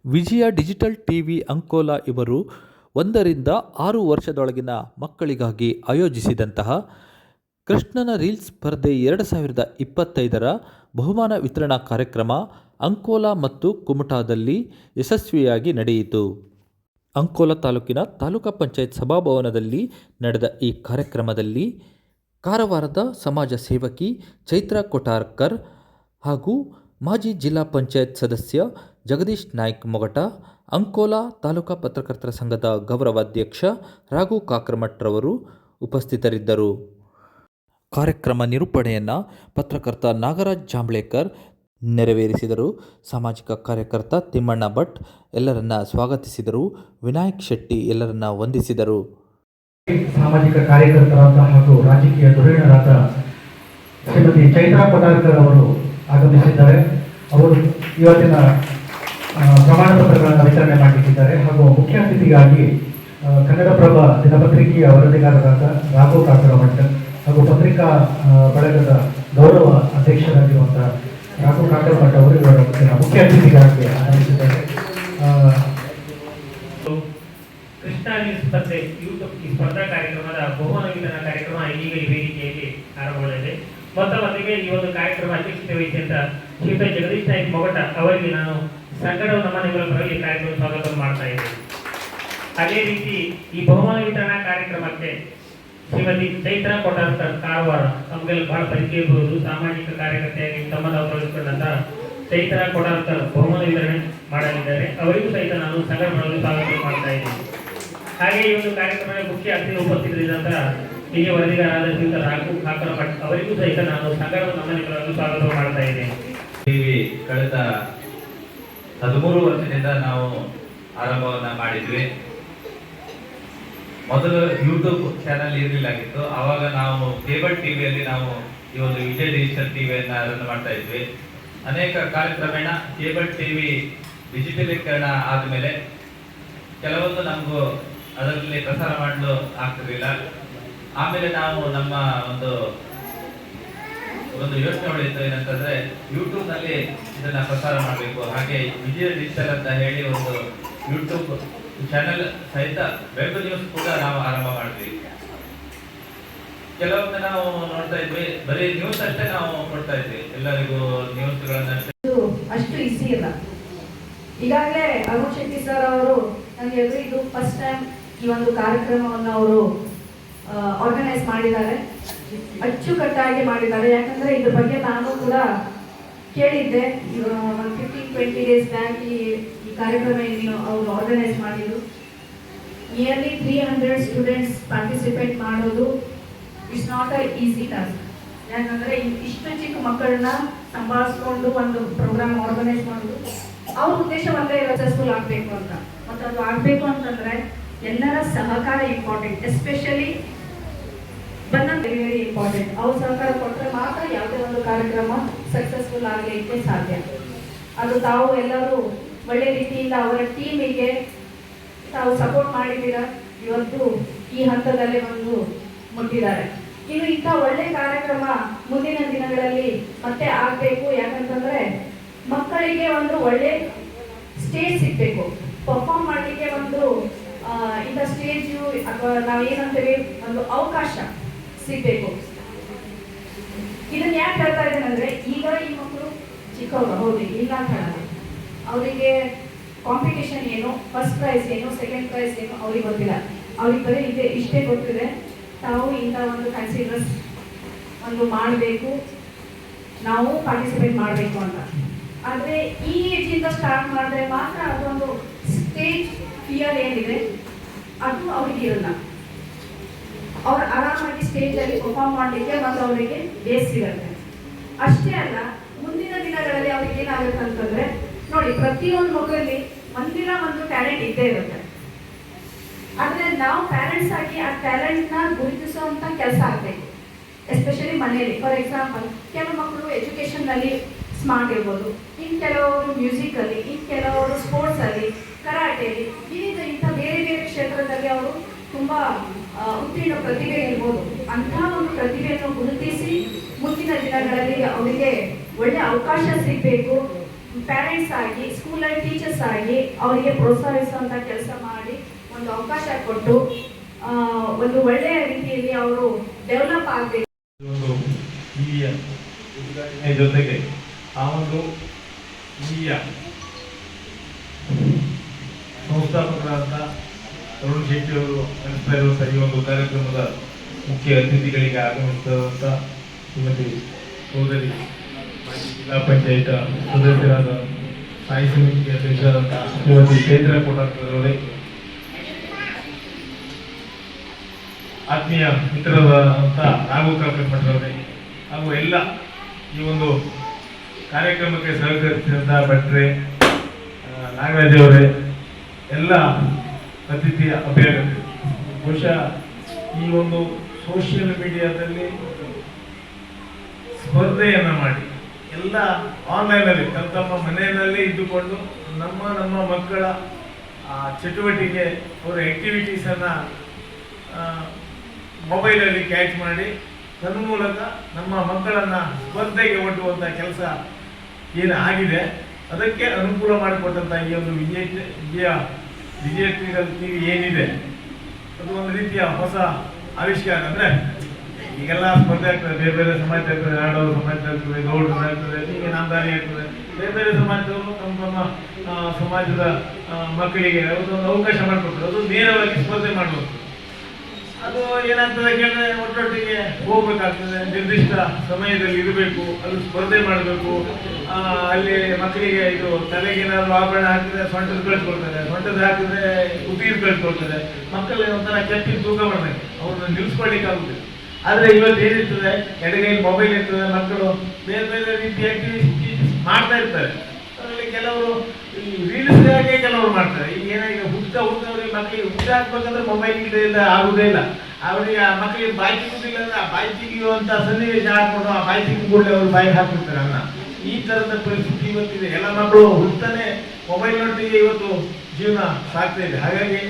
ವಿಜಯ digital TV Ankola ಇವರು 1ರಿಂದ 6 ವರ್ಷದೊಳಗಿನ ಮಕ್ಕಳಿಗಾಗಿ ಆಯೋಜಿಸಿದಂತಹ ಕೃಷ್ಣನ ರೀಲ್ಸ್ ಸ್ಪರ್ಧೆ 2025ರ ಬಹುಮಾನ ವಿತರಣಾ ಕಾರ್ಯಕ್ರಮ ಅಂಕೋಲಾ ಮತ್ತು ಕುಮಟಾದಲ್ಲಿ ಯಶಸ್ವಿಯಾಗಿ ನಡೆಯಿತು. ಅಂಕೋಲಾ ತಾಲೂಕಿನ ತಾಲೂಕಾ ಪಂಚಾಯತ್ ಸಭಾಭವನದಲ್ಲಿ ನಡೆದ ಈ ಕಾರ್ಯಕ್ರಮದಲ್ಲಿ ಕಾರವಾರದ ಸಮಾಜ ಸೇವಕಿ ಚೈತ್ರಾ ಕೊಠಾರ್ಕರ್ ಹಾಗೂ ಮಾಜಿ ಜಿಲ್ಲಾ ಪಂಚಾಯತ್ ಸದಸ್ಯ ಜಗದೀಶ್ ನಾಯ್ಕ್ ಮೊಗಟ, ಅಂಕೋಲಾ ತಾಲೂಕಾ ಪತ್ರಕರ್ತರ ಸಂಘದ ಗೌರವಾಧ್ಯಕ್ಷ ರಾಘು ಕಾಕರಮಠರವರು ಉಪಸ್ಥಿತರಿದ್ದರು. ಕಾರ್ಯಕ್ರಮ ನಿರೂಪಣೆಯನ್ನು ಪತ್ರಕರ್ತ ನಾಗರಾಜ್ ಜಾಂಬ್ಳೇಕರ್ ನೆರವೇರಿಸಿದರು. ಸಾಮಾಜಿಕ ಕಾರ್ಯಕರ್ತ ತಿಮ್ಮಣ್ಣ ಭಟ್ ಎಲ್ಲರನ್ನ ಸ್ವಾಗತಿಸಿದರು. ವಿನಾಯಕ್ ಶೆಟ್ಟಿ ಎಲ್ಲರನ್ನ ವಂದಿಸಿದರು. ಸಾಮಾಜಿಕ ಕಾರ್ಯಕರ್ತರಾದ ಹಾಗೂ ರಾಜಕೀಯ ಧುರೀಣರಾದ ಶ್ರೀಮತಿ ಚೈತ್ರಾ ಕೊಠಾರ್ಕರ್ ಅವರು ಆಗಮಿಸಿದ್ದಾರೆ. ಅವರು ಇವತ್ತಿನ ಪ್ರಮಾಣ ಪತ್ರಗಳನ್ನು ವಿತರಣೆ ಮಾಡಲಿಕ್ಕಿದ್ದಾರೆ. ಹಾಗೂ ಮುಖ್ಯ ಅತಿಥಿಯಾಗಿ ಕನ್ನಡಪ್ರಭ ದಿನಪತ್ರಿಕೆಯ ವರದಿಗಾರರಾದ ರಾಘು ಕಾಕರಮಠ ಹಾಗೂ ಪತ್ರಿಕಾ ಬಳಗದ ಗೌರವ ಅಧ್ಯಕ್ಷರಾಗಿರುವಂತಹ ರಾಘು ಕಾಕರಮಠ ಅವರು ಇವರ ಮುಖ್ಯ ಅತಿಥಿಗಾಗಿ ಆಗಮಿಸಿದ್ದಾರೆ. ಕೃಷ್ಣ ಸ್ಪರ್ಧೆ ಯೂಟ್ಯೂಬ್ ಈ ಸ್ಪರ್ಧಾ ಕಾರ್ಯಕ್ರಮದ ಬಹುಮಾನ ವಿತರಣಾ ಕಾರ್ಯಕ್ರಮ ಈಗ ಈ ವೇದಿಕೆಯಲ್ಲಿ ಆರಂಭಗೊಂಡಿದೆ. ಮೊದಲಿಗೆ ಈ ಒಂದು ಕಾರ್ಯಕ್ರಮ ಅಧ್ಯಕ್ಷತೆ ವಹಿಸಿದಂತ ಶ್ರೀಯುತ ಜಗದೀಶ್ ನಾಯ್ಕ್ ಮೊಗಟ ಅವರಿಗೆ ನಾನು ಸಂಘಟನೆ ನಮ್ಮನೆಗಳ ಪರವಾಗಿ ಕಾರ್ಯಕ್ರಮ ಸ್ವಾಗತ ಮಾಡ್ತಾ ಇದ್ದೇನೆ. ಅದೇ ರೀತಿ ಈ ಬಹುಮಾನ ವಿತರಣಾ ಕಾರ್ಯಕ್ರಮಕ್ಕೆ ಶ್ರೀಮತಿ ಚೈತ್ರಾ ಕೊಠಾರ್ಕರ್ ಕಾರವಾರ, ನಮಗೆಲ್ಲ ಬಹಳ ಪರಿಚಯ ಇರಬಹುದು, ಸಾಮಾಜಿಕ ಕಾರ್ಯಕರ್ತೆಯಾಗಿ ತಮ್ಮನ್ನು ತೊಡಗಿಸಿಕೊಂಡಂತ ಚೈತ್ರಾ ಕೊಠಾರ್ಕರ್ ಬಹುಮಾನ ವಿತರಣೆ ಮಾಡಲಿದ್ದಾರೆ. ಅವರಿಗೂ ಸಹಿತ ನಾನು ಸಂಘಟನೆ ಸ್ವಾಗತ ಮಾಡ್ತಾ ಇದ್ದೇನೆ. ಹಾಗೆ ಈ ಒಂದು ಕಾರ್ಯಕ್ರಮದ ಮುಖ್ಯ ಅತಿಥಿ ಉಪಸ್ಥಿತರಿದ್ದಂತ ಹಿರಿಯ ವರದಿಗಾರರಾದ ಶ್ರೀಯುತ ರಾಘು ಕಾಕರಮಠ ಅವರಿಗೂ ಸಹಿತ ನಾನು ಸಂಘಟನೆ ನಮ್ಮನೆಗಳನ್ನು ಸ್ವಾಗತ ಮಾಡ್ತಾ ಇದ್ದೇನೆ. ಕಳೆದ 13 ವರ್ಷದಿಂದ ನಾವು ಆರಂಭವನ್ನ ಮಾಡಿದ್ವಿ. ಮೊದಲು ಯೂಟ್ಯೂಬ್ ಚಾನೆಲ್ ಇರಲಿಲ್ಲಾಗಿತ್ತು. ಆವಾಗ ನಾವು ಕೇಬಲ್ ಟಿವಿಯಲ್ಲಿ ನಾವು ಈ ಒಂದು ವಿಜಯ ಡಿಜಿಟಲ್ ಟಿವಿಯನ್ನ ರನ್ ಮಾಡ್ತಾ ಇದ್ವಿ. ಅನೇಕ ಕಾಲಕ್ರಮೇಣ ಕೇಬಲ್ ಟಿವಿ ಡಿಜಿಟಲೀಕರಣ ಆದಮೇಲೆ ಕೆಲವೊಂದು ನಮಗೂ ಅದರಲ್ಲಿ ಪ್ರಸಾರ ಮಾಡಲು ಆಗ್ತಿರ್ಲಿಲ್ಲ. ಆಮೇಲೆ ನಾವು ನಮ್ಮ ಒಂದು ಯೋಚನೆ ಹೊಳಿತು, ಏನಂತಂದ್ರೆ ಯೂಟ್ಯೂಬ್ ನಲ್ಲಿ ಇದನ್ನ ಪ್ರಸಾರ ಮಾಡಬೇಕು. ಹಾಗೆ ವಿಜಯ ಡಿಜಿಟಲ್ ಅಂತ ಹೇಳಿ ಒಂದು ಯೂಟ್ಯೂಬ್ ಚಾನೆಲ್ ಸಹಿತ ವೆಬ್ ನ್ಯೂಸ್ ಕೂಡ ನಾವು ಆರಂಭ ಮಾಡಿದ್ವಿ. ಕೆಲವೊಮ್ಮೆ ನಾವು ನೋಡ್ತಾ ಇದ್ವಿ, ಬರೀ ನ್ಯೂಸ್ ಅಷ್ಟೇ ನಾವು ಕೊಡ್ತಾ ಇದ್ವಿ, ಎಲ್ಲರಿಗೂ ನ್ಯೂಸ್ಗಳನ್ನ ಅಷ್ಟು ಈಸಿ ಇಲ್ಲ. ಈಗಾಗಲೇ ಅರುಣ್ ಶೆಟ್ಟಿ ಸರ್ ಅವರು ನನಗೆ ಇದು ಫಸ್ಟ್ ಟೈಮ್ ಈ ಒಂದು ಕಾರ್ಯಕ್ರಮವನ್ನು ಅವರು ಆರ್ಗನೈಸ್ ಮಾಡಿದ್ದಾರೆ, ಅಚ್ಚುಕಟ್ಟಾಗಿ ಮಾಡಿದ್ದಾರೆ. ಯಾಕಂದ್ರೆ ಇದ್ರ ಬಗ್ಗೆ ನಾನು ಕೂಡ ಕೇಳಿದ್ದೆ. ಒಂದು 15-20 ಡೇಸ್ ಬ್ಯಾಕ್ ಈ ಕಾರ್ಯಕ್ರಮ ಅವರು ಆರ್ಗನೈಸ್ ಮಾಡಿದ್ರು. ನಿಯರ್ಲಿ 300 ಸ್ಟೂಡೆಂಟ್ಸ್ ಪಾರ್ಟಿಸಿಪೇಟ್ ಮಾಡೋದು it's not a easy task. ಯಾಕಂದ್ರೆ ಇಷ್ಟು ಚಿಕ್ಕ ಮಕ್ಕಳನ್ನ ಸಂಭಾಳಿಸ್ಕೊಂಡು ಒಂದು ಪ್ರೋಗ್ರಾಮ್ ಆರ್ಗನೈಸ್ ಮಾಡೋದು, ಅವ್ರ ಉದ್ದೇಶ ಒಂದೇ ಸಕ್ಸಸ್ಫುಲ್ ಆಗಬೇಕು ಅಂತ. ಮತ್ತು ಅದು ಆಗಬೇಕು ಅಂತಂದ್ರೆ ಎಲ್ಲರ ಸಹಕಾರ important, especially very very important. ಅವ್ರ ಸಹಕಾರ ಕೊಟ್ಟರೆ ಮಾತ್ರ ಯಾವುದೇ ಒಂದು ಕಾರ್ಯಕ್ರಮ ಸಕ್ಸಸ್ಫುಲ್ ಆಗಲಿಕ್ಕೆ ಸಾಧ್ಯ. ಅದು ತಾವು ಎಲ್ಲರೂ ಒಳ್ಳೆ ರೀತಿಯಿಂದ ಅವರ ಟೀಮಿಗೆ ತಾವು ಸಪೋರ್ಟ್ ಮಾಡಿದ್ದೀರಾ, ಇವತ್ತು ಈ ಹಂತದಲ್ಲೇ ಬಂದು ಮುಟ್ಟಿದ್ದಾರೆ. ಇನ್ನು ಇಂಥ ಒಳ್ಳೆ ಕಾರ್ಯಕ್ರಮ ಮುಂದಿನ ದಿನಗಳಲ್ಲಿ ಮತ್ತೆ ಆಗಬೇಕು. ಯಾಕಂತಂದ್ರೆ ಮಕ್ಕಳಿಗೆ ಒಂದು ಒಳ್ಳೆ ಸ್ಟೇಜ್ ಸಿಗಬೇಕು, ಪರ್ಫಾರ್ಮ್ ಮಾಡಲಿಕ್ಕೆ ಒಂದು ಇಂಥ ಸ್ಟೇಜು ಅಥವಾ ನಾವೇನಂತೇವೆ ಒಂದು ಅವಕಾಶ ಸಿಗಬೇಕು. ಇದನ್ನ ಯಾಕೆ ಹೇಳ್ತಾ ಇದ್ದೇನೆ ಅಂದ್ರೆ, ಈಗ ಈ ಮಕ್ಕಳು ಚಿಕ್ಕವರು, ಹೌದು ಇಲ್ಲ ಅಂತ ಹೇಳಲ್ಲ, ಅವರಿಗೆ ಕಾಂಪಿಟೇಷನ್ ಏನು, ಫಸ್ಟ್ ಪ್ರೈಸ್ ಏನು, ಸೆಕೆಂಡ್ ಪ್ರೈಸ್ ಏನು ಅವ್ರಿಗೆ ಗೊತ್ತಿಲ್ಲ. ಅವ್ರಿಗೆ ಬರೀ ಇಷ್ಟೇ ಗೊತ್ತಿದೆ, ತಾವು ಇಂಥ ಒಂದು ಕನ್ಸಿಡರ್ಸ್ ಒಂದು ಮಾಡಬೇಕು, ನಾವು ಪಾರ್ಟಿಸಿಪೇಟ್ ಮಾಡಬೇಕು ಅಂತ. ಆದರೆ ಈ ಏಜಿಂದ ಸ್ಟಾರ್ಟ್ ಮಾಡಿದ್ರೆ ಮಾತ್ರ ಅದೊಂದು ಸ್ಟೇಜ್ ಫಿಯರ್ ಏನಿದೆ ಅದು ಅವ್ರಿಗೆ ಇರಲ್ಲ. ಅವ್ರು ಆರಾಮಾಗಿ ಸ್ಟೇಜಲ್ಲಿ ಪರ್ಫಾರ್ಮ್ ಮಾಡಲಿಕ್ಕೆ ಮತ್ತು ಅವರಿಗೆ ಬೇಸ್ ಸಿಗುತ್ತೆ. ಅಷ್ಟೇ ಅಲ್ಲ, ಮುಂದಿನ ದಿನಗಳಲ್ಲಿ ಅವ್ರಿಗೆ ಏನಾಗುತ್ತೆ ಅಂತಂದ್ರೆ, ನೋಡಿ ಪ್ರತಿಯೊಂದು ಮಗುವಲ್ಲಿ ಒಂದಿನ ಒಂದು ಟ್ಯಾಲೆಂಟ್ ಇದ್ದೇ ಇರುತ್ತೆ. ಆದರೆ ನಾವು ಪ್ಯಾರೆಂಟ್ಸ್ ಆಗಿ ಆ ಟ್ಯಾಲೆಂಟ್ನ ಗುರುತಿಸುವಂಥ ಕೆಲಸ ಆಗಬೇಕು, ಎಸ್ಪೆಷಲಿ ಮನೆಯಲ್ಲಿ. ಫಾರ್ ಎಕ್ಸಾಂಪಲ್, ಕೆಲವು ಮಕ್ಕಳು ಎಜುಕೇಷನ್ನಲ್ಲಿ ಸ್ಮಾರ್ಟ್ ಇರ್ಬೋದು, ಇನ್ನು ಕೆಲವರು ಮ್ಯೂಸಿಕಲ್ಲಿ, ಇನ್ನು ಕೆಲವರು ಸ್ಪೋರ್ಟ್ಸಲ್ಲಿ, ಕರಾಟೆಯಲ್ಲಿ, ಇಂಥ ಬೇರೆ ಬೇರೆ ಕ್ಷೇತ್ರದಲ್ಲಿ ಅವರು ತುಂಬ ಉತ್ತೀರ್ಣ ಪ್ರತಿಭೆ ಇರ್ಬೋದು. ಅಂತಹ ಒಂದು ಪ್ರತಿಭೆಯನ್ನು ಗುರುತಿಸಿ ಮುಂದಿನ ದಿನಗಳಲ್ಲಿ ಅವರಿಗೆ ಒಳ್ಳೆ ಅವಕಾಶ ಸಿಗಬೇಕು. ಪೇರೆಂಟ್ಸ್ ಆಗಿ ಸ್ಕೂಲಲ್ಲಿ ಟೀಚರ್ಸ್ ಆಗಿ ಅವರಿಗೆ ಪ್ರೋತ್ಸಾಹಿಸುವಂಥ ಕೆಲಸ ಮಾಡಿ ಒಂದು ಅವಕಾಶ ಕೊಟ್ಟು ಒಂದು ಒಳ್ಳೆಯ ರೀತಿಯಲ್ಲಿ ಅವರು ಡೆವಲಪ್ ಆಗಬೇಕು. ಒಂದು ಹಿರಿಯ ಉದ್ಘಾಟನೆ ಜೊತೆಗೆ ಆ ಒಂದು ಹಿರಿಯ ಸಂಸ್ಥಾಪಕರಾದ ತರುಣ್ ಶೆಟ್ಟಿ ಅವರು ನಡೆಸ್ತಾ ಇರುವಂತಹ ಈ ಒಂದು ಕಾರ್ಯಕ್ರಮದ ಮುಖ್ಯ ಅತಿಥಿಗಳಿಗೆ ಆಗಮಿಸಿದಂಥ ಶ್ರೀಮತಿ ಸೋದರಿ ಜಿಲ್ಲಾ ಪಂಚಾಯತ್ ಸದಸ್ಯರಾದ ಸ್ಥಾಯಿ ಸಮಿತಿ ಅಧ್ಯಕ್ಷರಾದಂಥ ಶ್ರೀಮತಿ ಚೈತ್ರ ಕೊಟ್ಟಾರವರೇ, ಆತ್ಮೀಯ ಮಿತ್ರರಾದಂಥ ನಾಗು ಕಾಕರಮಠರವರೇ, ಹಾಗೂ ಎಲ್ಲ ಈ ಒಂದು ಕಾರ್ಯಕ್ರಮಕ್ಕೆ ಸಹಕರಿಸಿದಂಥ ಭಟ್ರೆ, ನಾಗರಾಜ್ ಅವರೇ, ಎಲ್ಲ ಅತಿಥಿ ಅಭ್ಯರ್ಥಿಗಳು. ಬಹುಶಃ ಈ ಒಂದು ಸೋಷಿಯಲ್ ಮೀಡಿಯಾದಲ್ಲಿ ಸ್ಪರ್ಧೆಯನ್ನ ಮಾಡಿ ಎಲ್ಲ ಆನ್ಲೈನಲ್ಲಿ ತಮ್ಮ ಮನೆಯಲ್ಲೇ ಇದ್ದುಕೊಂಡು ನಮ್ಮ ಮಕ್ಕಳ ಚಟುವಟಿಕೆ, ಅವರ ಆಕ್ಟಿವಿಟೀಸನ್ನು ಮೊಬೈಲಲ್ಲಿ ಕ್ಯಾಚ್ ಮಾಡಿ ತನ್ಮೂಲಕ ನಮ್ಮ ಮಕ್ಕಳನ್ನು ಸ್ಪರ್ಧೆಗೆ ಒಡ್ಡುವಂಥ ಕೆಲಸ ಏನು ಆಗಿದೆ ಅದಕ್ಕೆ ಅನುಕೂಲ ಮಾಡಿಕೊಟ್ಟಂಥ ಈ ಒಂದು ವಿಜಯ ಟಿವಿ ಏನಿದೆ ಅದು ಒಂದು ರೀತಿಯ ಹೊಸ ಆವಿಷ್ಕಾರ. ಅಂದರೆ ಈಗೆಲ್ಲ ಸ್ಪರ್ಧೆ ಆಗ್ತದೆ, ಬೇರೆ ಬೇರೆ ಸಮಾಜ ಆಗ್ತದೆ, ನಾಡೋರು ಸಮಾಜ ಆಗ್ತದೆ, ಗೌಡರು ಆಗ್ತದೆ, ಹೀಗೆ ನಾಮದಾರಿ ಆಗ್ತದೆ, ಬೇರೆ ಬೇರೆ ಸಮಾಜದವರು ತಮ್ಮ ಸಮಾಜದ ಮಕ್ಕಳಿಗೆ ಒಂದು ಅವಕಾಶ ಮಾಡಿಕೊಡ್ತಾರೆ. ಅದು ನೇರವಾಗಿ ಸ್ಪರ್ಧೆ ಮಾಡಬೇಕು. ಅದು ಏನಾಗ್ತದೆ ಕೇಳಿದ್ರೆ ಒಟ್ಟೊಟ್ಟಿಗೆ ಹೋಗ್ಬೇಕಾಗ್ತದೆ, ನಿರ್ದಿಷ್ಟ ಸಮಯದಲ್ಲಿ ಇರಬೇಕು, ಅಲ್ಲಿ ಸ್ಪರ್ಧೆ ಮಾಡಬೇಕು. ಅಲ್ಲಿ ಮಕ್ಕಳಿಗೆ ಇದು ತಲೆಗೆ ಏನಾದ್ರು ಆಭರಣ ಹಾಕಿದ್ರೆ ಸೊಂಟದ ಕಳಿಸ್ಕೊಳ್ತಾರೆ, ಸೊಂಟದ ಹಾಕಿದ್ರೆ ಉದೀರ್ ಕಳಿಸ್ಕೊಳ್ತಾರೆ. ಮಕ್ಕಳಲ್ಲಿ ಒಂಥರ ಕೆತ್ತಿನ ತೂಕ ಮಾಡಬೇಕು, ಅವ್ರನ್ನ ನಿಲ್ಲಿಸ್ಕೊಳ್ಳಿಕ್ಕೆ ಆಗುದಿಲ್ಲ. ಆದ್ರೆ ಇವತ್ತು ಏನಿರ್ತದೆ, ಎಡಗೈಲಿ ಮೊಬೈಲ್ ಇರ್ತದೆ, ಮಕ್ಕಳು ಬೇರೆ ಬೇರೆ ರೀತಿಯ ಆಕ್ಟಿವಿಟೀಸ್ ಮಾಡ್ತಾ ಇರ್ತಾರೆ. ಅದರಲ್ಲಿ ಕೆಲವರು ರೀಲ್ಸ್ಗಾಗೆ ಕೆಲವರು ಮಾಡ್ತಾರೆ. ಈಗ ಏನಾಗಿದೆ, ಹುಟ್ಟವ್ರಿಗೆ ಮಕ್ಕಳಿಗೆ ಹುಟ್ಟ ಹಾಕ್ಬೇಕಂದ್ರೆ ಮೊಬೈಲ್ ಇಲ್ಲ ಆಗುದೇ ಇಲ್ಲ. ಅವರಿಗೆ ಆ ಮಕ್ಕಳಿಗೆ ಬಾಯಿ ಸಿಗುದಿಲ್ಲ ಅಂದ್ರೆ ಆ ಬಾಯಿ ತೆಗೆಯುವಂತ ಸನ್ನಿವೇಶ ಹಾಕೊಂಡು ಆ ಬಾಯಿ ತೆಗೆದು ಕೂಡಲೇ ಅವ್ರು ಬಾಯಿಗೆ ಹಾಕ್ಬಿಡ್ತಾರೆ ಅನ್ನ. ಈ ತರದ ಪರಿಸ್ಥಿತಿ ಇವತ್ತಿದೆ. ಎಲ್ಲ ಮಕ್ಕಳು ಹುಟ್ಟನೆ ಮೊಬೈಲ್ ನೊಟ್ಟಿಗೆ ಇವತ್ತು ಜೀವನ ಸಾಗ್ತಾ ಇದೆ. ಹಾಗಾಗಿ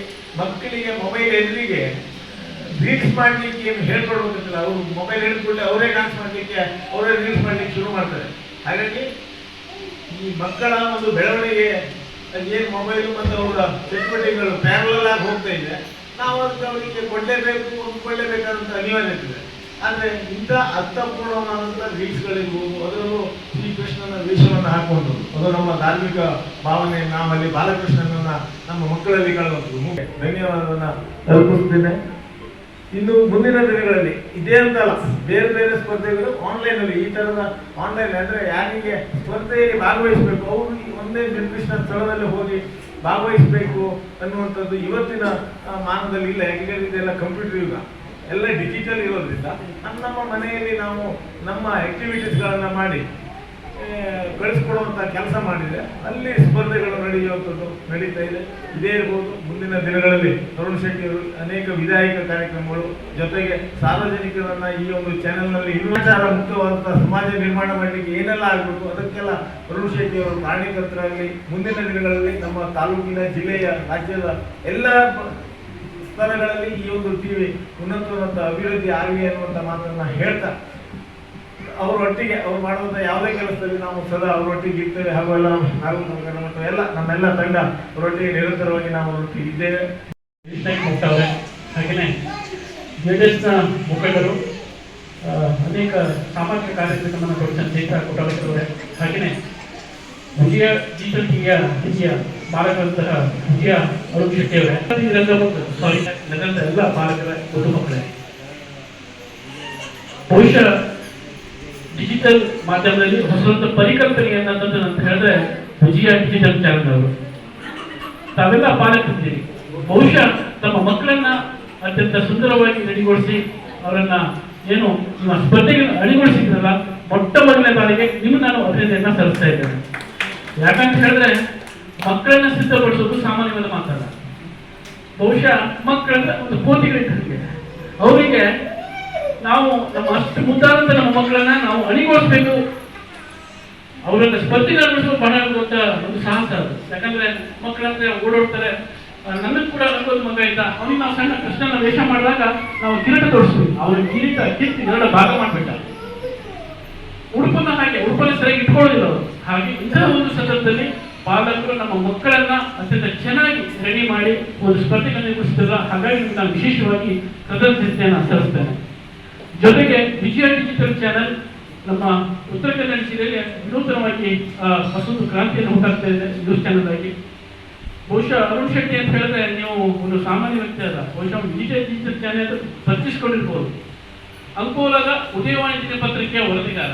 ಮಕ್ಕಳಿಗೆ ಮೊಬೈಲ್ ಎದುರಿಗೆ ರೀಲ್ಸ್ ಮಾಡ್ಲಿಕ್ಕೆ ಏನು ಹೇಳ್ಕೊಡ್ಬೇಕಂತಿಲ್ಲ. ಅವರು ಮೊಬೈಲ್ ಹಿಡಿದುಕೊಳ್ಳಿ ಅವರೇ ಡಾನ್ಸ್ ಮಾಡ್ಲಿಕ್ಕೆ, ಅವರೇ ರೀಲ್ಸ್ ಮಾಡ್ಲಿಕ್ಕೆ ಶುರು ಮಾಡ್ತಾರೆ. ಹಾಗಾಗಿ ಈ ಮಕ್ಕಳ ಒಂದು ಬೆಳವಣಿಗೆ ಏನು ಮೊಬೈಲು ಮತ್ತು ಅವರ ಚಟುವಟಿಕೆಗಳು ಪ್ಯಾರಲಲ್ ಆಗಿ ಹೋಗ್ತಾ ಇದೆ. ನಾವು ಅದಕ್ಕೆ ಅವರಿಗೆ ಕೊಡಲೇಬೇಕಾದಂಥ ಅನಿವಾರ್ಯತೆ ಇದೆ. ಆದರೆ ಇಂಥ ಅರ್ಥಪೂರ್ಣವಾದಂಥ ರೀಲ್ಸ್ಗಳಿರ್ಬೋದು, ಅದರಲ್ಲೂ ಶ್ರೀಕೃಷ್ಣನ ವೇಷವನ್ನು ಹಾಕೊಂಡು ಅದು ನಮ್ಮ ಧಾರ್ಮಿಕ ಭಾವನೆ, ನಾವಲ್ಲಿ ಬಾಲಕೃಷ್ಣನನ್ನ ನಮ್ಮ ಮಕ್ಕಳಲ್ಲಿ ಕಾಣುವಂಥದ್ದು. ಧನ್ಯವಾದವನ್ನು ತಲುಪಿಸ್ತೇನೆ. ಇನ್ನು ಮುಂದಿನ ದಿನಗಳಲ್ಲಿ ಇದೇ ಅಂತಲ್ಲ, ಬೇರೆ ಬೇರೆ ಸ್ಪರ್ಧೆಗಳು ಆನ್ಲೈನಲ್ಲಿ, ಈ ತರದ ಆನ್ಲೈನ್ ಅಂದ್ರೆ ಯಾರಿಗೆ ಸ್ಪರ್ಧೆಯಲ್ಲಿ ಭಾಗವಹಿಸಬೇಕು ಅವರು ಒಂದೇ ನಿರ್ದಿಷ್ಟ ಸ್ಥಳದಲ್ಲಿ ಹೋಗಿ ಭಾಗವಹಿಸಬೇಕು ಅನ್ನುವಂಥದ್ದು ಇವತ್ತಿನ ಮಾನದಲ್ಲಿ ಇಲ್ಲ. ಯಾಕೆಂದ್ರೆ ಇದೆಲ್ಲ ಕಂಪ್ಯೂಟರ್ ಯುಗ, ಎಲ್ಲ ಡಿಜಿಟಲ್ ಇರೋದ್ರಿಂದ ನಮ್ಮ ಮನೆಯಲ್ಲಿ ನಾವು ನಮ್ಮ ಆಕ್ಟಿವಿಟೀಸ್ಗಳನ್ನು ಮಾಡಿ ಕಳಿಸ್ಕೊಡುವಂಥ ಕೆಲಸ ಮಾಡಿದರೆ ಅಲ್ಲಿ ಸ್ಪರ್ಧೆಗಳು ನಡೆಯುವಂಥದ್ದು ನಡೀತಾ ಇದೆ. ಇದೇ ಇರ್ಬೋದು ಮುಂದಿನ ದಿನಗಳಲ್ಲಿ ತರುಣ್ ಶೆಟ್ಟಿ ಅವರು ಅನೇಕ ವಿಧಾಯಕ ಕಾರ್ಯಕ್ರಮಗಳು ಜೊತೆಗೆ ಸಾರ್ವಜನಿಕರನ್ನ ಈ ಒಂದು ಚಾನೆಲ್ನಲ್ಲಿ ವಿಚಾರ ಮುಕ್ತವಾದಂಥ ಸಮಾಜ ನಿರ್ಮಾಣ ಮಾಡಲಿಕ್ಕೆ ಏನೆಲ್ಲ ಆಗಬೇಕು ಅದಕ್ಕೆಲ್ಲ ತರುಣ್ ಶೆಟ್ಟಿ ಅವರು ಕಾರಣೀಕರ್ತರಾಗಲಿ. ಮುಂದಿನ ದಿನಗಳಲ್ಲಿ ನಮ್ಮ ತಾಲೂಕಿನ, ಜಿಲ್ಲೆಯ, ರಾಜ್ಯದ ಎಲ್ಲ ಸ್ತರಗಳಲ್ಲಿ ಈ ಒಂದು ಟಿವಿ ಉನ್ನತವಾದಂಥ ಅಭಿವೃದ್ಧಿ ಆಗಲಿ ಅನ್ನುವಂಥ ಮಾತನ್ನ ಹೇಳ್ತಾ ಅವರೊಟ್ಟಿಗೆ ಅವ್ರು ಮಾಡುವಂಥ ಯಾವುದೇ ಕೆಲಸದಲ್ಲಿ ನಾವು ಸದಾ ಅವರೊಟ್ಟಿಗೆ ಇರ್ತೇವೆ. ಹಾಗೂ ಎಲ್ಲ ಮತ್ತು ಎಲ್ಲ ನಮ್ಮೆಲ್ಲ ತಂಡ ಅವರೊಟ್ಟಿಗೆ ನಿರಂತರವಾಗಿ ನಾವು ಅವರೊಟ್ಟಿಗೆ ಇದ್ದೇವೆ. ಹಾಗೆಯೇ ಜೆಡಿಎಸ್ನ ಮುಖಂಡರು ಅನೇಕ ಸಾಮಾಜಿಕ ಕಾರ್ಯಕ್ರಮವನ್ನು ಕೊಡಿಸಿದ ಚೈತ್ರ ಕೊಟ್ಟಾರವರೇ, ಹಾಗೆಯೇ ವಿಜಯ ಡಿಜಿಟಲ್ ಟಿವಿಯ ಹಿರಿಯ ಬಾಲಕರಂತಹ ವಿಜಯ ಅರುಣ್ ಶೆಟ್ಟಿ ಅವರೇ, ನಗರದ ಎಲ್ಲ ಬಾಲಕರ ದೊಡ್ಡ ಮಕ್ಕಳೇ. ಬಹುಶಃ ಡಿಜಿಟಲ್ ಮಾಧ್ಯಮದಲ್ಲಿ ಹೊಸ ಪರಿಕಲ್ಪನೆಯನ್ನ ತಂದು ಅಂತ ಹೇಳಿದ್ರೆ ವಿಜಯ ಡಿಜಿಟಲ್ ಚಾನೆಲ್ ಅವರು. ತಾವೆಲ್ಲ ಪಾಲಕರಿದ್ದೀರಿ, ಬಹುಶಃ ತಮ್ಮ ಮಕ್ಕಳನ್ನ ಅತ್ಯಂತ ಸುಂದರವಾಗಿ ರೆಡಿಗೊಳಿಸಿ ಅವರನ್ನ ಏನು ನಿಮ್ಮ ಸ್ಪರ್ಧೆಗೆ ಅಣಿಗೊಳಿಸಿದ್ರಲ್ಲ, ಮೊಟ್ಟ ಮೊದಲನೇ ಬಾರಿಗೆ ನಿಮ್ಗೆ ನಾನು ಅಭಿನಂದನೆಯನ್ನ ಸಲ್ಲಿಸ್ತಾ ಇದ್ದೇನೆ. ಯಾಕಂತ ಹೇಳಿದ್ರೆ ಮಕ್ಕಳನ್ನ ಸಿದ್ಧಪಡಿಸೋದು ಸಾಮಾನ್ಯವಾದ ಮಾತಲ್ಲ. ಬಹುಶಃ ಮಕ್ಕಳಂತ ಒಂದು ಕೋತಿಗಳಿದ್ದಂಗೆ ಅವರಿಗೆ ನಾವು ನಮ್ಮ ಅಷ್ಟು ಮುದ್ದಾದಂತ ನಮ್ಮ ಮಕ್ಕಳನ್ನ ನಾವು ಅಣಿಗೊಳಿಸ್ಬೇಕು, ಅವರನ್ನ ಸ್ಪರ್ಧೆಗೊಳಿಸೋದು ಬಹಳ ದೊಡ್ಡ ಒಂದು ಸಾಹಸ ಅದು. ಯಾಕಂದ್ರೆ ಮಕ್ಕಳಂದ್ರೆ ಓಡಾಡ್ತಾರೆ. ನನಗೆ ಕೂಡ ನನ್ನೊಂದು ಮಗ ಇದ್ದ, ಅವನಿಗೆ ನಾವು ಸಣ್ಣ ಕೃಷ್ಣನ ವೇಷ ಮಾಡಿದಾಗ ನಾವು ಕಿರೀಟ ತೋರಿಸ್ತೀವಿ, ಅವನ ಕಿರೀಟ ಕಿತ್ತಿ ಎರಡು ಭಾಗ ಮಾಡ್ಬೇಕ. ಉಡುಪನ್ನ ಹಾಗೆ ಉಡುಪನ್ನ ಸರಿಯಾಗಿ ಇಟ್ಕೊಳ್ಳೋದಿಲ್ಲ ಅವರು. ಹಾಗೆ ಇಂತಹ ಒಂದು ಸಂದರ್ಭದಲ್ಲಿ ಪಾಲಕರು ನಮ್ಮ ಮಕ್ಕಳನ್ನ ಅತ್ಯಂತ ಚೆನ್ನಾಗಿ ರೆಡಿ ಮಾಡಿ ಒಂದು ಸ್ಪರ್ಧೆಗಳನ್ನು ನಿರ್ವಹಿಸ್ತಿಲ್ಲ. ಹಾಗಾಗಿ ನಾನು ವಿಶೇಷವಾಗಿ ಕೃತಜ್ಞತೆಯನ್ನು ಸಲ್ಲಿಸ್ತೇನೆ. ಜೊತೆಗೆ ವಿಜಯ ಡಿಜಿಟಲ್ ಚಾನೆಲ್ ನಮ್ಮ ಉತ್ತರ ಕನ್ನಡ ಜಿಲ್ಲೆಯಲ್ಲಿ ವಿನೂತನವಾಗಿ ಹೊಸದು ಕ್ರಾಂತಿಯನ್ನು ಉಂಟಾಗ್ತಾ ಇದೆ ನ್ಯೂಸ್ ಚಾನೆಲ್ ಆಗಿ. ಬಹುಶಃ ಅರುಣ್ ಶೆಟ್ಟಿ ಅಂತ ಹೇಳಿದ್ರೆ ನೀವು ಒಂದು ಸಾಮಾನ್ಯ ವ್ಯಕ್ತಿ ಅಲ್ಲ, ಬಹುಶಃ ವಿಜಯ ಡಿಜಿಟಲ್ ಚಾನೆಲ್ ಪರಿಚಯಿಸಿಕೊಂಡಿರ್ಬೋದು. ಅಂಕೋಲಾದ ಉದಯವಾಣಿ ದಿನಪತ್ರಿಕೆಯ ವರದಿಗಾರ,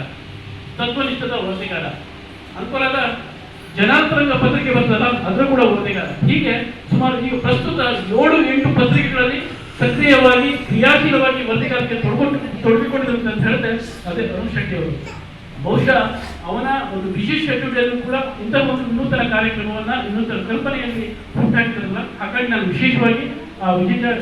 ತತ್ವನಿಷ್ಠದ ವರದಿಗಾರ, ಅಂಕೋಲಾದ ಜನಾಂತರಂಗ ಪತ್ರಿಕೆ ಬರ್ತದಲ್ಲ ಅದರ ಕೂಡ ವರದಿಗಾರ. ಹೀಗೆ ಸುಮಾರು ಈಗ ಪ್ರಸ್ತುತ 7-8 ಪತ್ರಿಕೆಗಳಲ್ಲಿ ಸಕ್ರಿಯವಾಗಿ ಕ್ರಿಯಾಶೀಲವಾಗಿ ವರದಿಗಾರಿಕೆ ತೊಡಗಿಕೊಂಡಿದ್ದಾರೆ ಅಂತ ಹೇಳಿದ್ರೆ ಅದೇ ಅರುಣ್ ಶೆಟ್ಟಿ ಅವರು. ಬಹುಶಃ ಅವನ ಒಂದು ವಿಶೇಷ ಶೆಡ್ಯೂಲ್ ಕೂಡ ಇಂತಹ ಒಂದು ವಿನೂತನ ಕಾರ್ಯಕ್ರಮವನ್ನ ವಿನೂತನ ಕಲ್ಪನೆಯಲ್ಲಿ ಉಂಟಾಗ್ತಿರಲ್ಲ. ಹಾಗಾಗಿ ನಾನು ವಿಶೇಷವಾಗಿ ವಿಜಯ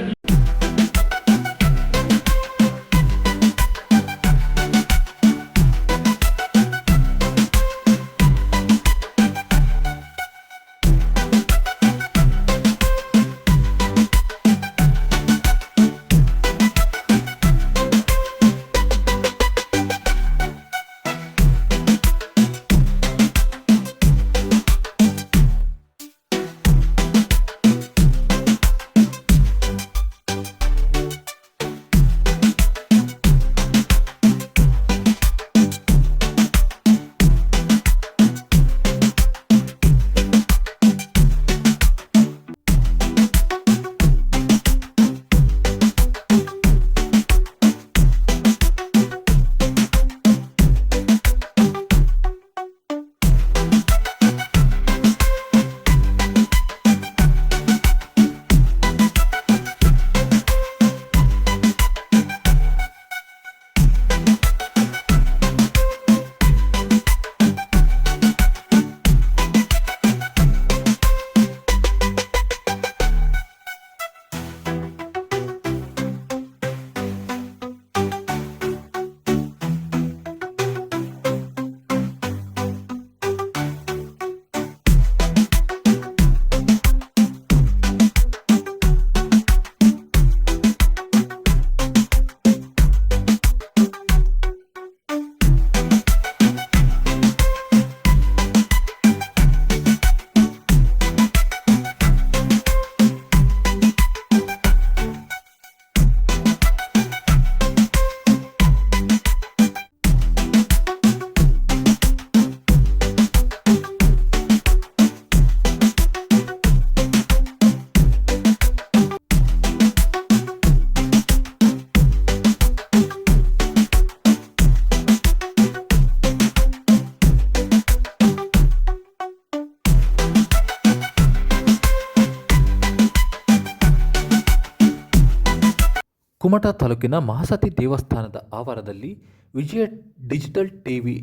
ಕುಮಟಾ ತಾಲೂಕಿನ ಮಹಾಸತಿ ದೇವಸ್ಥಾನದ ಆವರಣದಲ್ಲಿ ವಿಜಯ ಡಿಜಿಟಲ್ ಟಿವಿ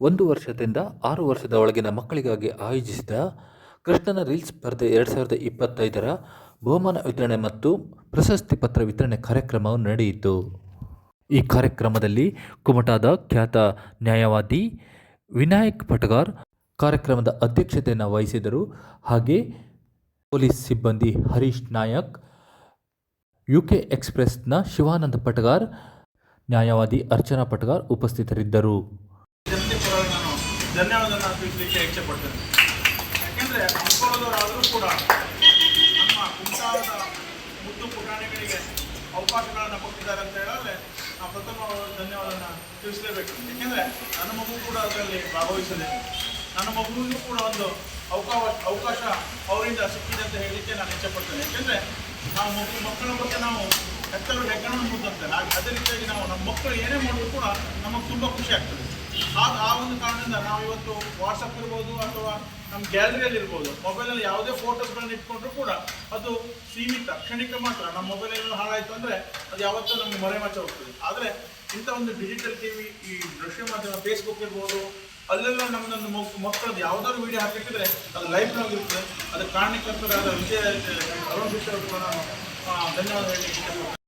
1 ವರ್ಷದಿಂದ 6 ವರ್ಷದ ಒಳಗಿನ ಮಕ್ಕಳಿಗಾಗಿ ಆಯೋಜಿಸಿದ ಕೃಷ್ಣನ ರೀಲ್ಸ್ ಸ್ಪರ್ಧೆ 2025ರ ಬಹುಮಾನ ವಿತರಣೆ ಮತ್ತು ಪ್ರಶಸ್ತಿ ಪತ್ರ ವಿತರಣೆ ಕಾರ್ಯಕ್ರಮವು ನಡೆಯಿತು. ಈ ಕಾರ್ಯಕ್ರಮದಲ್ಲಿ ಕುಮಟಾದ ಖ್ಯಾತ ನ್ಯಾಯವಾದಿ ವಿನಾಯಕ್ ಪಟಗಾರ್ ಕಾರ್ಯಕ್ರಮದ ಅಧ್ಯಕ್ಷತೆಯನ್ನು ವಹಿಸಿದರು. ಹಾಗೆ ಪೊಲೀಸ್ ಸಿಬ್ಬಂದಿ ಹರೀಶ್ ನಾಯಕ್, UK ಎಕ್ಸ್‌ಪ್ರೆಸ್‌ನ ಶಿವಾನಂದ ಪಟಗಾರ್, ನ್ಯಾಯವಾದಿ ಅರ್ಚನಾ ಪಟಗಾರ್ ಉಪಸ್ಥಿತರಿದ್ದರು. ಜನತೆ ಪರವಾಗಿ ನಾನು ಧನ್ಯವಾದವನ್ನು ತಿಳಿಸಲಿಕ್ಕೆ ಇಚ್ಛೆಪಡ್ತೇನೆ. ಯಾಕೆಂದರೆ ಅಂಕೋಲದವರಾದರೂ ಕೂಡ ನಮ್ಮ ಕುಮಟಾದ ಮುದ್ದು ಪುಟಾಣಿಗಳಿಗೆ ಅವಕಾಶಗಳನ್ನು ಕೊಟ್ಟಿದ್ದಾರೆ ಅಂತ ಹೇಳಿದ್ರೆ ನಾವು ಪ್ರಥಮವಾಗಿ ಧನ್ಯವಾದವನ್ನು ತಿಳಿಸಲೇಬೇಕು. ಯಾಕೆಂದರೆ ನನ್ನ ಮಗು ಕೂಡ ಅದರಲ್ಲಿ ಭಾಗವಹಿಸಿದೆ. ನನ್ನ ಮಗುವಿಗೂ ಕೂಡ ಒಂದು ಅವಕಾಶ ಅವರಿಂದ ಸಿಕ್ಕಿದೆ ಅಂತ ಹೇಳಲಿಕ್ಕೆ ನಾನು ಇಚ್ಛೆಪಡ್ತೇನೆ. ಯಾಕೆಂದರೆ ನಾವು ಮಕ್ಕಳ ಬಗ್ಗೆ ನಾವು ಹೆತ್ತರು ಹೆಗ್ಗಣವನ್ನು ಮುದ್ದಂತಾರೆ. ಹಾಗೆ ಅದೇ ರೀತಿಯಾಗಿ ನಾವು ನಮ್ಮ ಮಕ್ಕಳು ಏನೇ ಮಾಡಿದ್ರು ಕೂಡ ನಮಗೆ ತುಂಬ ಖುಷಿ ಆಗ್ತದೆ. ಆ ಒಂದು ಕಾರಣದಿಂದ ನಾವು ಇವತ್ತು ವಾಟ್ಸಪ್ ಇರ್ಬೋದು ಅಥವಾ ನಮ್ಮ ಗ್ಯಾಲರಿಯಲ್ಲಿ ಇರ್ಬೋದು, ಮೊಬೈಲಲ್ಲಿ ಯಾವುದೇ ಫೋಟೋಸ್ಗಳನ್ನ ಇಟ್ಕೊಂಡ್ರೂ ಕೂಡ ಅದು ಸೀಮಿತ ಕ್ಷಣಿಕ ಮಾತ್ರ. ನಮ್ಮ ಮೊಬೈಲ್ ಹಾಳಾಯಿತು ಅಂದರೆ ಅದು ಯಾವತ್ತೂ ನಮಗೆ ಮರೆಮಾಚ ಹೋಗ್ತದೆ. ಆದರೆ ಇಂಥ ಒಂದು ಡಿಜಿಟಲ್ ಟಿವಿ, ಈ ದೃಶ್ಯ ಮಾಧ್ಯಮ, ಫೇಸ್ಬುಕ್ ಇರ್ಬೋದು, ಅಲ್ಲೆಲ್ಲ ನಮ್ಮದೊಂದು ಮಕ್ಕಳದ್ದು ಯಾವುದಾದ್ರು ವೀಡಿಯೋ ಹಾಕಿಟ್ಟಿದ್ರೆ ಅದು ಲೈಫ್ನಾಗಿರ್ತದೆ. ಅದಕ್ಕೆ ಕಾರಣಕರ್ತರಾದ ಅರುಣ್ ಶೆಟ್ಟಿ ಅವರು ಕೂಡ ನಾನು ಧನ್ಯವಾದ ಹೇಳಲಿಕ್ಕೆ